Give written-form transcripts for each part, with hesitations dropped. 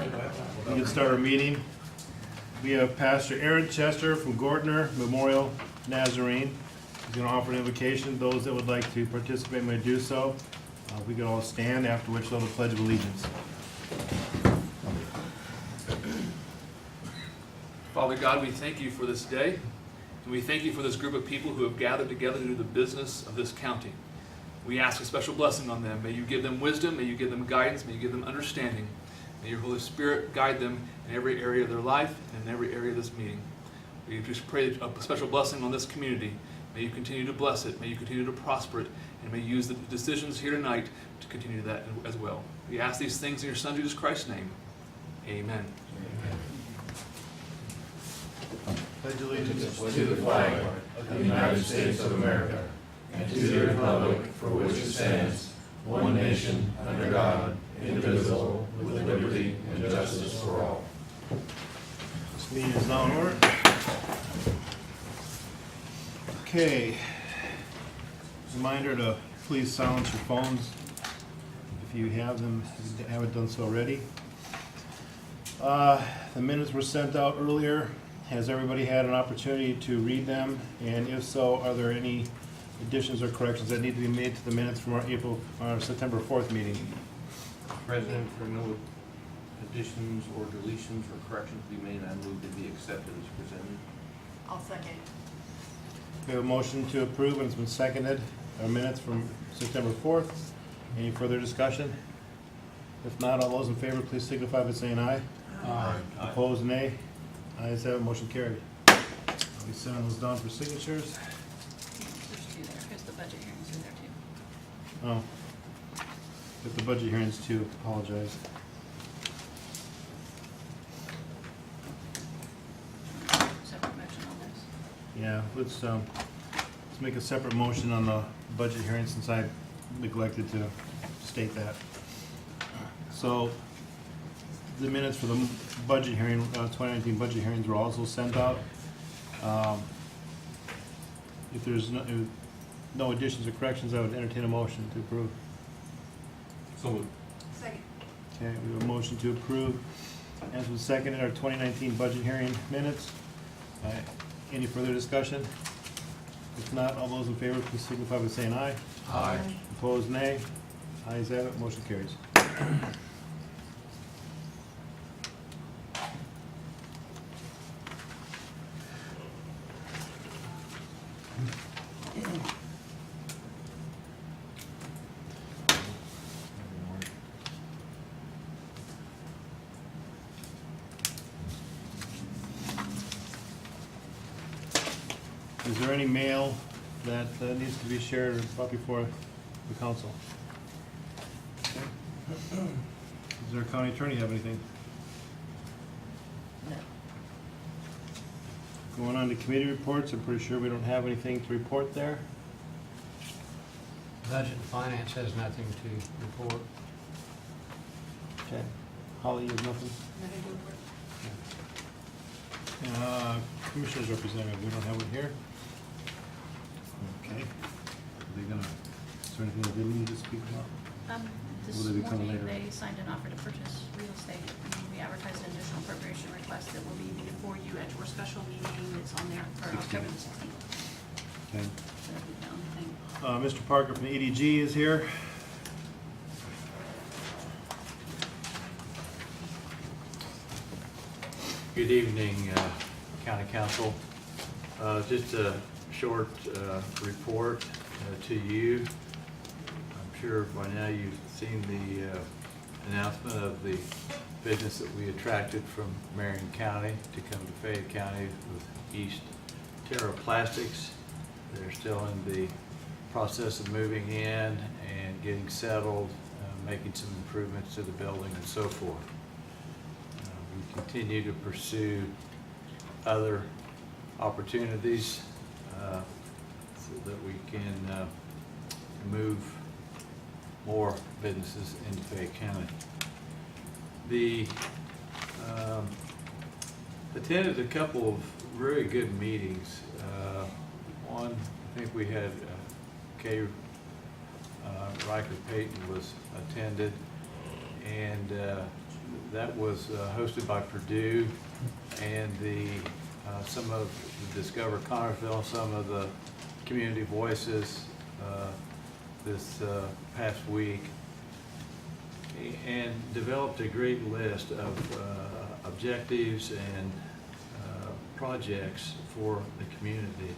We can start our meeting. We have Pastor Aaron Chester from Gortner Memorial Nazarene. He's going to offer an invocation. Those that would like to participate may do so. We can all stand, after which we'll have a pledge of allegiance. Father God, we thank you for this day, and we thank you for this group of people who have gathered together to do the business of this county. We ask a special blessing on them. May you give them wisdom, may you give them guidance, may you give them understanding. May your Holy Spirit guide them in every area of their life and in every area of this meeting. We just pray a special blessing on this community. May you continue to bless it, may you continue to prosper it, and may you use the decisions here tonight to continue that as well. We ask these things in your Son, Jesus Christ's name. Amen. Pledge allegiance to the flag of the United States of America and to the republic for which it stands, one nation, under God, indivisible, with liberty and justice for all. This meeting is now in order. Okay. Reminder to please silence your phones if you have them, if you haven't done so already. The minutes were sent out earlier. Has everybody had an opportunity to read them? And if so, are there any additions or corrections that need to be made to the minutes from our September 4th meeting? President, for no additions or deletions or corrections to be made, I move to be accepted as presented. I'll second. We have a motion to approve, and it's been seconded. Our minutes from September 4th. Any further discussion? If not, all those in favor, please signify by saying aye. Aye. Opposed, nay. Ayes have it, motion carried. We send those down for signatures. There's two there, because the budget hearings are there too. Oh. Got the budget hearings too, apologize. Separate motion on this. Yeah, let's make a separate motion on the budget hearing since I neglected to state that. So, the minutes for the budget hearing, 2019 budget hearings were also sent out. If there's no additions or corrections, I would entertain a motion to approve. So moved. Second. Okay, we have a motion to approve, as was seconded, our 2019 budget hearing minutes. Any further discussion? If not, all those in favor, please signify by saying aye. Aye. Opposed, nay. Ayes have it, motion carries. Is there any mail that needs to be shared or brought before the council? Okay. Does our county attorney have anything? No. Going on to committee reports, I'm pretty sure we don't have anything to report there. Budget and Finance has nothing to report. Okay. Holly, you have nothing? Nothing to report. Commissioner's representative, we don't have it here. Okay. Are they gonna, is there anything that they need to speak about? This Will they be coming morning, later? they signed an offer to purchase real estate, and we advertised an additional appropriation request that will be before you at your special meeting. It's on there for October the 16th. Okay. So that'll be the only thing. Mr. Parker from EDG is here. Good evening, County Council. Just a short report to you. I'm sure by now you've seen the announcement of the business that we attracted from Marion County to come to Fayette County with East Terra Plastics. They're still in the process of moving in and getting settled, making some improvements to the building and so forth. We continue to pursue other opportunities so that we can move more businesses into Fayette County. Attended a couple of really good meetings. One, I think we had Kay Riker Payton was attended, and that was hosted by Purdue and some of the Discover Connersville, some of the community voices this past week, and developed a great list of objectives and projects for the community.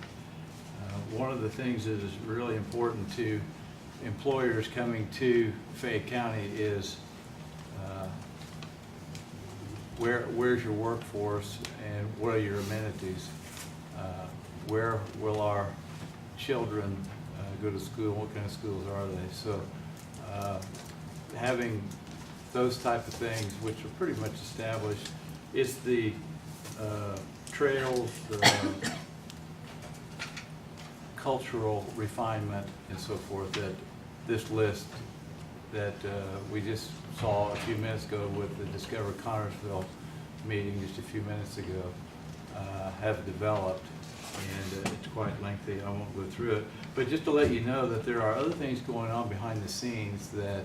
One of the things that is really important to employers coming to Fayette County is where's your workforce and what are your amenities? Where will our children go to school? What kind of schools are they? So having those type of things, which are pretty much established, it's the trails, the cultural refinement and so forth that this list that we just saw a few minutes ago with the Discover Connersville meeting just a few minutes ago have developed, and it's quite lengthy. I won't go through it, but just to let you know that there are other things going on behind the scenes that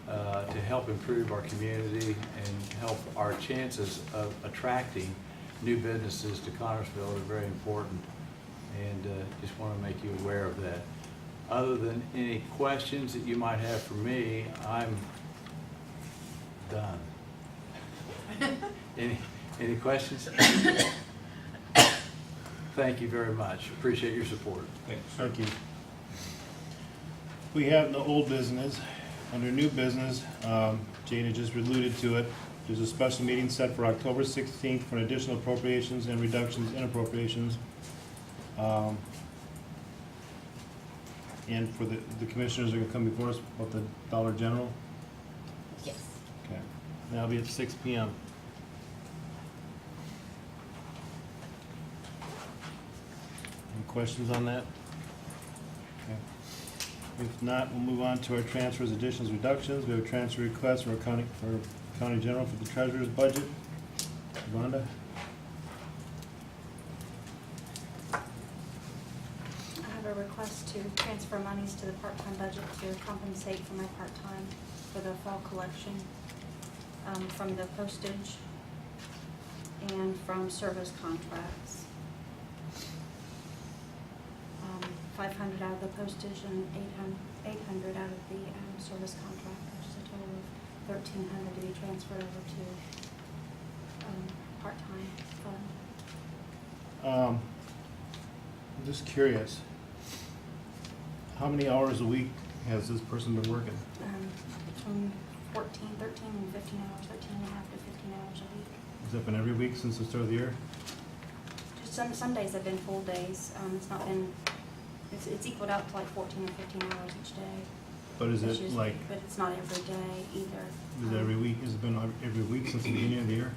to help improve our community and help our chances of attracting new businesses to Connersville are very important, and just want to make you aware of that. Other than any questions that you might have for me, I'm done. Any questions? Thank you very much. Appreciate your support. Thank you. We have no old business. Under new business, Jane had just alluded to it. There's a special meeting set for October 16th for additional appropriations and reductions in appropriations. And for the commissioners are gonna come before us about the Dollar General. Yes. Okay. That'll be at 6 p.m. Any questions on that? Okay. If not, we'll move on to our transfers, additions, reductions. We have a transfer request for county general for the treasurer's budget. Rhonda? I have a request to transfer monies to the part-time budget to compensate for my part-time for the fall collection, from the postage and from service contracts. 500 out of the postage and 800 out of the service contract, which is a total of 1,300 to be transferred over to part-time fund. I'm just curious, how many hours a week has this person been working? Between 13 and 15 hours, 13 and a half to 15 hours a week. Has that been every week since the start of the year? Just some days have been full days. It's not been, it's equaled out to like 14 or 15 hours each day. But is It's it usually- like, But it's not every day either. is it every week, has it been every week since the beginning of the year?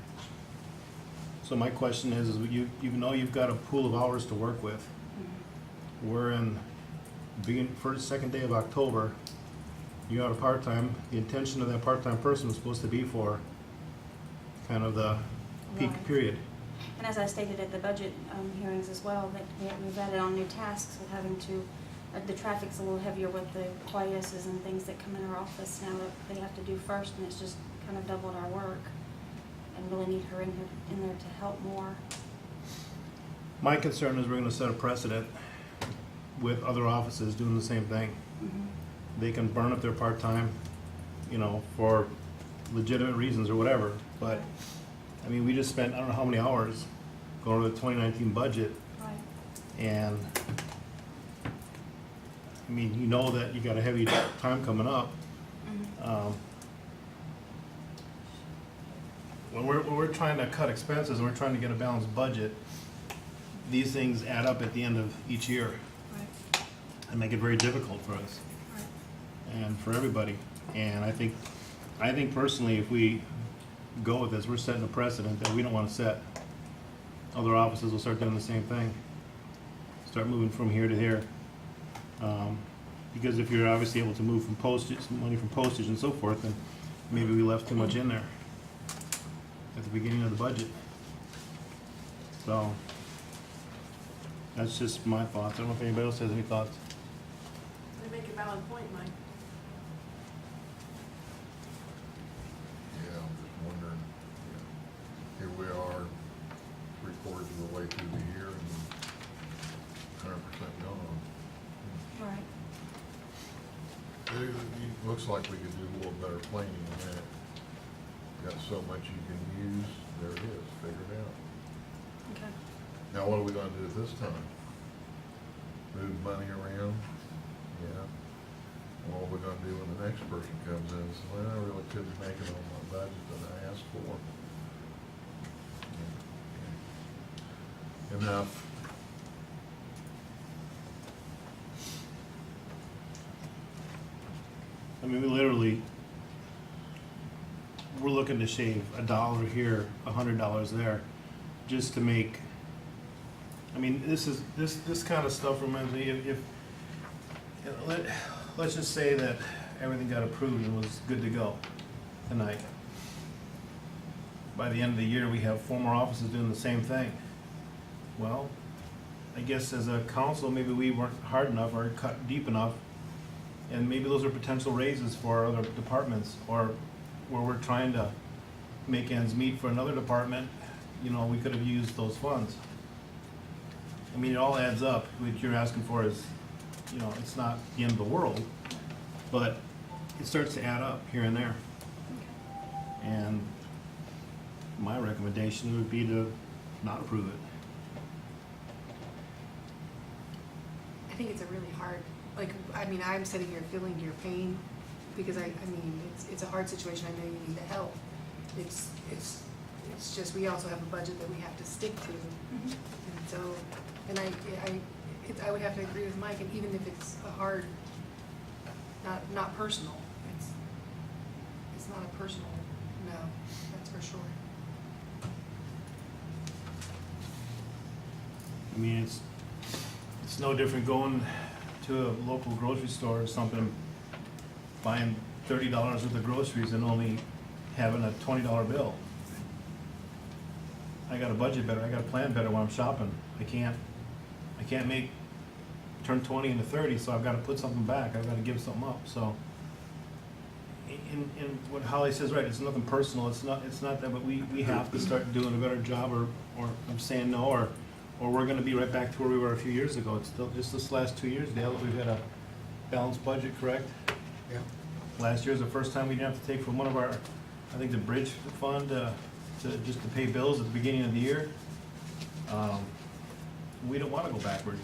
So my question is you know you've got a pool of hours to work with. Mhm. We're in first, second day of October. You got a part-time, the intention of that part-time person was supposed to be for kind of the peak Right. period. And as I stated at the budget hearings as well, that we've added on new tasks with having to, the traffic's a little heavier with the QISs and things that come in our office now that they have to do first, and it's just kind of doubled our work. And really need her in there to help more. My concern is we're gonna set a precedent with other offices doing the same thing. Mhm. They can burn up their part-time, for legitimate reasons or whatever, but, I mean, we just spent, I don't know how many hours going over the 2019 budget, Right. and, I mean, you know that you got a heavy time coming up. Mhm. When we're trying to cut expenses and we're trying to get a balanced budget, these things add up at the end of each year Right. and make it very difficult for us Right. and for everybody. And I think personally, if we go with this, we're setting a precedent that we don't want to set. Other offices will start doing the same thing. Start moving from here to here. Because if you're obviously able to move from postage, money from postage and so forth, then maybe we left too much in there at the beginning of the budget. So, that's just my thoughts. I don't know if anybody else has any thoughts. You make a valid point, Mike. Yeah, I'm just wondering looks like we could do a little better planning on that. Got so much you can use, there it is, figured out. Okay. Now, what are we gonna do this time? Move money around? Yeah. What are we gonna do when the next person comes in and says, well, I really couldn't make it on my budget that I asked for? Yeah. Enough. I mean, we literally, we're looking to shave $1 here, $100 there, just to make, I mean, this kind of stuff reminds me, if let's just say that everything got approved and was good to go tonight. By the end of the year, we have 4 more offices doing the same thing. Well, I guess as a council, maybe we weren't hard enough or cut deep enough, and maybe those are potential raises for other departments, or where we're trying to make ends meet for another department, you know, we could have used those funds. I mean, it all adds up. What you're asking for is, you know, it's not the end of the world, but it starts to add up here and there. And my recommendation would be to not approve it. I think it's a really hard, like, I mean, I'm sitting here feeling your pain, because I mean, it's a hard situation, I know you need the help. It's just, we also have a budget that we have to stick to. Mhm. And so, and I would have to agree with Mike, and even if it's a hard, not personal, it's not a personal, no, that's for sure. I mean, it's no different going to a local grocery store or something, buying $30 worth of groceries and only having a $20 bill. I gotta budget better, I gotta plan better when I'm shopping. I can't turn 20 into 30, so I've gotta put something back, I've gotta give something up, so. And what Holly says, right, it's nothing personal, it's not that, but we have to start doing a better job, or I'm saying no, or we're gonna be right back to where we were a few years ago. It's still, just this last 2 years, Dale, we've had a balanced budget, correct? Yeah. Last year's the first time we didn't have to take from one of our, I think the bridge fund, just to pay bills at the beginning of the year. We don't wanna go backwards.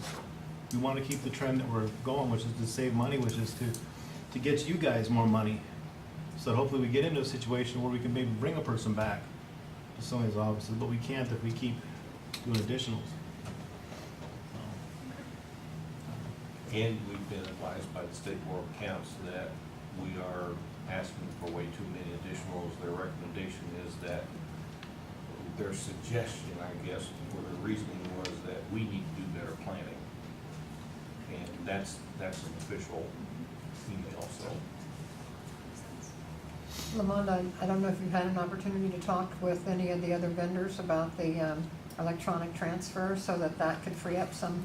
We wanna keep the trend that we're going, which is to save money, which is to get you guys more money. So that hopefully we get into a situation where we can maybe bring a person back to some of these offices, but we can't if we keep doing additionals. And we've been advised by the State Board of Accounts that we are asking for way too many additionals. Their recommendation is that, their suggestion, I guess, or the reasoning was that we need to do better planning. And that's an official email, so. Lamont, I don't know if you've had an opportunity to talk with any of the other vendors about the electronic transfer so that could free up some.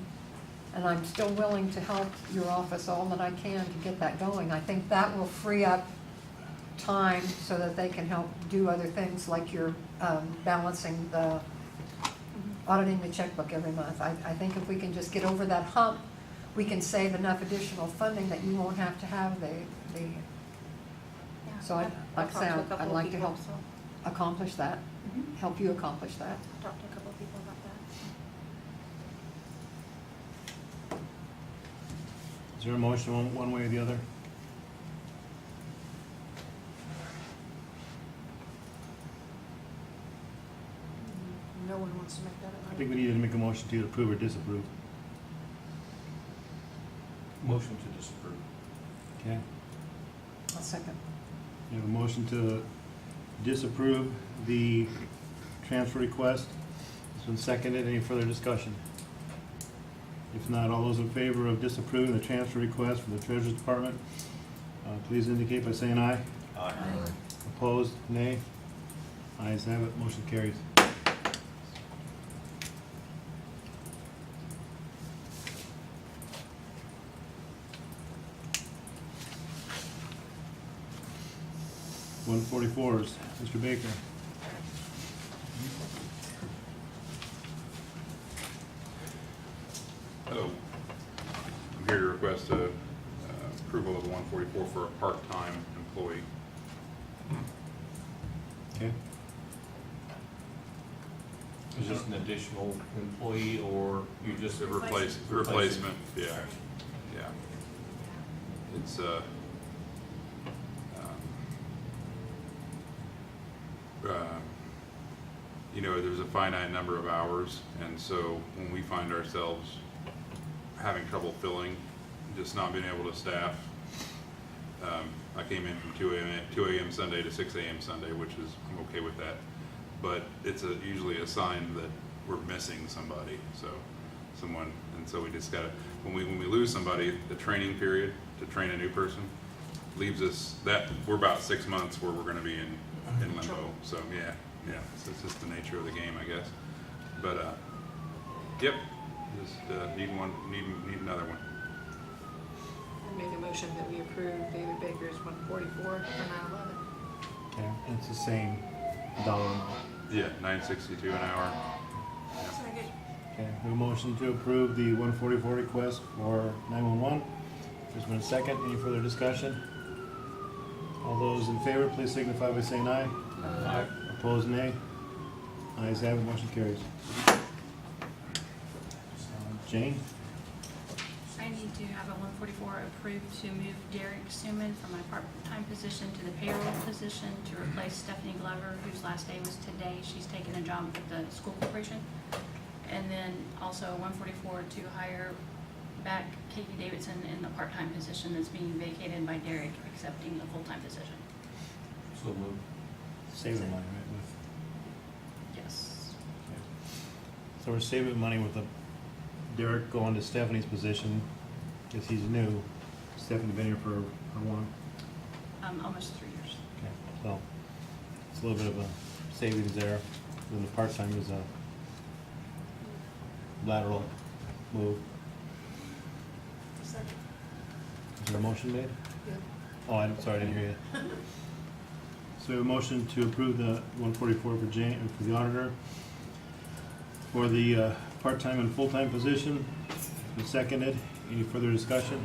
And I'm still willing to help your office all that I can to get that going. I think that will free up time so that they can help do other things like your balancing the, auditing the checkbook every month. I think if we can just get over that hump, we can save enough additional funding that you won't have to have the Yeah, so I've like I talked to a said, couple I'd of like to people, help so accomplish that, help you accomplish that. I've talked to a couple of people about that. Is there a motion one way or the other? No one wants to make that I think we need to make a motion to either approve or disapprove. Motion to disapprove. Okay. I'll second. We have a motion to disapprove the transfer request. It's been seconded. Any further discussion? If not, all those in favor of disapproving the transfer request for the Treasurer's Department, please indicate by saying aye. Aye. Opposed, nay. Ayes have it, motion carries. One 144s, Mr. Baker. Hello. I'm here to request a approval of the 144 for a part-time employee. Okay. Is this an additional employee or you just? The replacement, yeah, yeah. It's, you know, there's a finite number of hours, and so when we find ourselves having trouble filling, just not being able to staff, I came in from 2 a.m. Sunday to 6 a.m. Sunday, which is, I'm okay with that. But it's usually a sign that we're missing somebody, so someone, and so we just gotta, when we lose somebody, the training period to train a new person leaves us, that, we're about 6 months where we're gonna be in limbo, so yeah, so it's just the nature of the game, I guess. But, yep, just need another one. I make a motion that we approve David Baker's 144 for 9/11. Okay, it's the same dollar amount. Yeah, $9.62 an hour. Second. Okay, we have a motion to approve the 144 request for 911. There's been a second. Any further discussion? All those in favor, please signify by saying aye. Aye. Opposed, nay. Ayes have it, motion carries. Jane? I need to have a 144 approved to move Derek Suman from my part-time position to the payroll position to replace Stephanie Glover, whose last day was today. She's taken a job with the school corporation. And then also 144 to hire back Katie Davidson in the part-time position that's being vacated by Derek accepting the full-time position. So moved. Saving money, right? Yes. So we're saving money with the Derek going to Stephanie's position, because he's new. Stephanie been here for how long? Almost 3 years. Okay, so it's a little bit of a savings there. Then the part-time is a lateral move. Second. Is there a motion made? Yeah. Oh, I'm sorry, I didn't hear you. So we have a motion to approve the 144 for Jane, for the auditor, for the part-time and full-time position. It's been seconded. Any further discussion?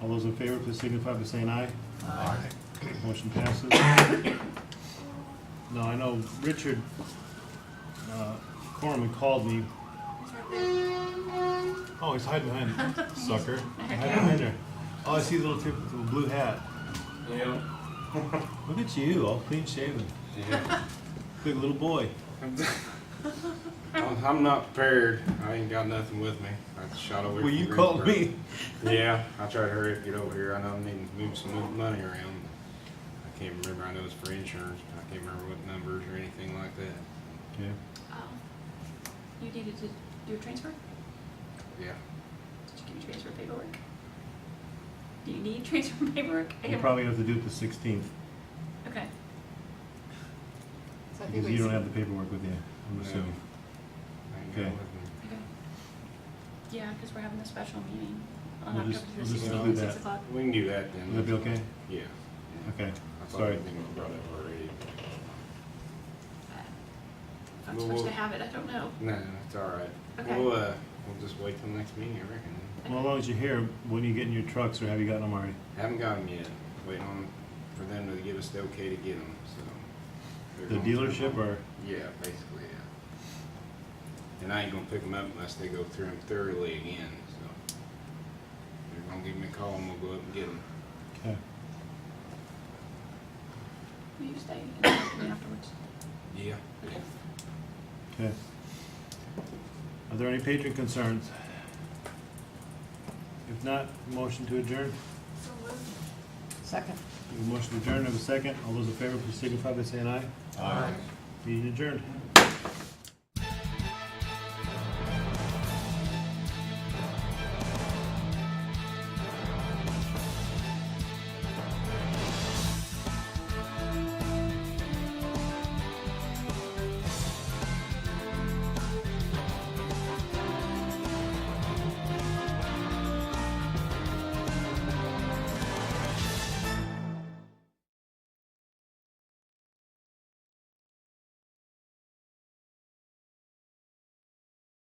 All those in favor, please signify by saying aye. Aye. Motion passes. No, I know Richard Corman called me. Oh, he's hiding behind it, sucker. Hiding behind there. Oh, I see the little tip with the blue hat. Yeah. Look at you, all clean shaven. Yeah. Like a little boy. I'm not prepared. I ain't got nothing with me. I shot over. Well, from you called Greensboro. me. Yeah, I tried to hurry up, get over here. I know I'm needing to move some money around. I can't remember. I know it's for insurance, but I can't remember what numbers or anything like that. Okay. You needed to do a transfer? Yeah. Did you give me transfer paperwork? Do you need transfer paperwork? You probably have to do it the 16th, Okay. So I think because we you don't have the paperwork with you, I'm No. assuming. I ain't got Okay. it with me. Okay. Yeah, because we're having a special meeting on We'll just- October we'll the just 16th do at that. 6 o'clock. We can do that then. Will that be okay? Yeah. Okay, I thought sorry. everything was brought up already. If I'm Well, supposed to have it, I don't know. No, it's all right. Okay. We'll just wait till next meeting, I reckon. Well, as long as you're here, when are you getting your trucks, or have you gotten them already? Haven't got them yet. Waiting on for them to give us the okay to get them. So. they're The going through dealership, them. or? Yeah, basically, yeah. And I ain't gonna pick them up unless they go through them thoroughly again. So they're gonna give me a call and we'll go up and get them. Okay. Will you stay and talk to me afterwards? Yeah. Okay. Are there any patron concerns? If not, motion to adjourn. Second. We have a motion to adjourn, have a second. All those in favor, please signify by saying aye. Aye. Meeting adjourned.